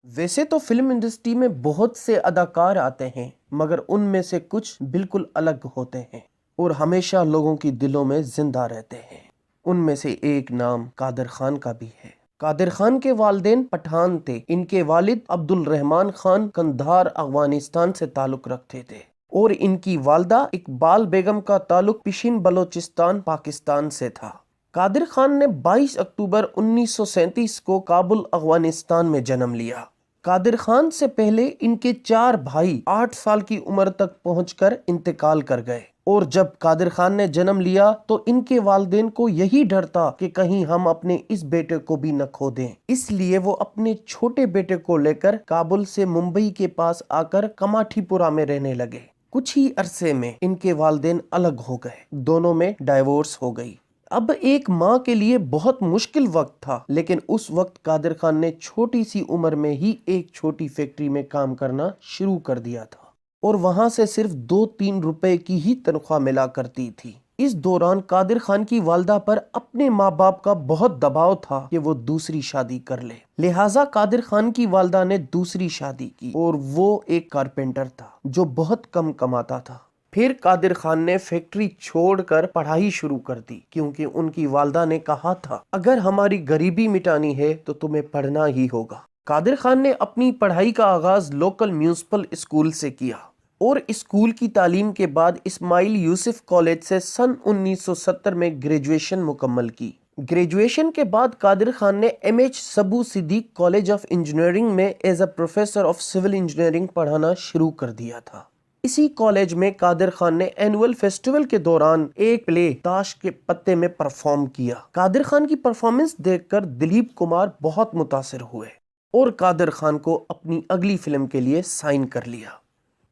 ویسے تو film industry میں بہت سے اداکار آتے ہیں، مگر ان میں سے کچھ بالکل الگ ہوتے ہیں اور ہمیشہ لوگوں کی دلوں میں زندہ رہتے ہیں۔ ان میں سے ایک نام قادر خان کا بھی ہے۔ قادر خان کے والدین پٹھان تھے۔ ان کے والد عبد الرحمان خان قندھار افغانستان سے تعلق رکھتے تھے اور ان کی والدہ اقبال بیگم کا تعلق پشین بلوچستان پاکستان سے تھا۔ قادر خان نے 22 اکتوبر 1937 کو کابل افغانستان میں جنم لیا۔ قادر خان سے پہلے ان کے 4 بھائی 8 سال کی عمر تک پہنچ کر انتقال کر گئے، اور جب قادر خان نے جنم لیا تو ان کے والدین کو یہی ڈر تھا کہ کہیں ہم اپنے اس بیٹے کو بھی نہ کھو دیں، اس لیے وہ اپنے چھوٹے بیٹے کو لے کر کابل سے ممبئی کے پاس آ کر کماٹھی پورہ میں رہنے لگے۔ کچھ ہی عرصے میں ان کے والدین الگ ہو گئے، دونوں میں ڈائیورس ہو گئی۔ اب ایک ماں کے لیے بہت مشکل وقت تھا، لیکن اس وقت قادر خان نے چھوٹی سی عمر میں ہی ایک چھوٹی فیکٹری میں کام کرنا شروع کر دیا تھا اور وہاں سے صرف 2-3 روپے کی ہی تنخواہ ملا کرتی تھی۔ اس دوران قادر خان کی والدہ پر اپنے ماں باپ کا بہت دباؤ تھا کہ وہ دوسری شادی کر لے، لہٰذا قادر خان کی والدہ نے دوسری شادی کی اور وہ ایک کارپینٹر تھا جو بہت کم کماتا تھا۔ پھر قادر خان نے فیکٹری چھوڑ کر پڑھائی شروع کر دی، کیونکہ ان کی والدہ نے کہا تھا اگر ہماری غریبی مٹانی ہے تو تمہیں پڑھنا ہی ہوگا۔ قادر خان نے اپنی پڑھائی کا آغاز لوکل میونسپل اسکول سے کیا اور اسکول کی تعلیم کے بعد اسماعیل یوسف کالج سے سن 1970 میں گریجویشن مکمل کی۔ گریجویشن کے بعد قادر خان نے MH Saboo Siddik college of engineering میں as a professor of civil engineering پڑھانا شروع کر دیا تھا۔ اسی کالج میں قادر خان نے اینول فیسٹیول کے دوران ایک پلے تاش کے پتے میں پرفارم کیا۔ قادر خان کی پرفارمنس دیکھ کر دلیپ کمار بہت متاثر ہوئے اور قادر خان کو اپنی اگلی فلم کے لیے سائن کر لیا۔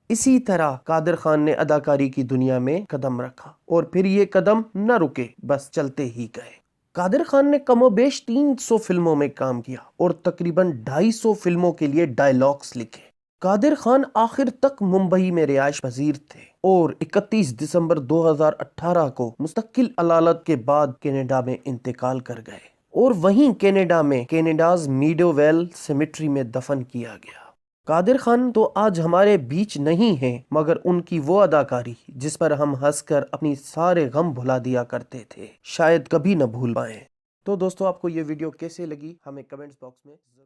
اسی طرح قادر خان نے اداکاری کی دنیا میں قدم رکھا اور پھر یہ قدم نہ رکے، بس چلتے ہی گئے۔ قادر خان نے کم و بیش 300 فلموں میں کام کیا اور تقریباً 250 فلموں کے لیے ڈائیلاگز لکھے۔ قادر خان آخر تک ممبئی میں رہائش پذیر تھے اور 31 دسمبر 2018 کو مستقل علالت کے بعد کینیڈا میں انتقال کر گئے اور وہیں کینیڈا میں کینیڈاز میڈو ویل سیمیٹری میں دفن کیا گیا۔ قادر خان تو آج ہمارے بیچ نہیں ہیں، مگر ان کی وہ اداکاری جس پر ہم ہنس کر اپنی سارے غم بھلا دیا کرتے تھے شاید کبھی نہ بھول پائیں۔ تو دوستو، آپ کو یہ ویڈیو کیسے لگی ہمیں کمنٹس باکس میں ضرور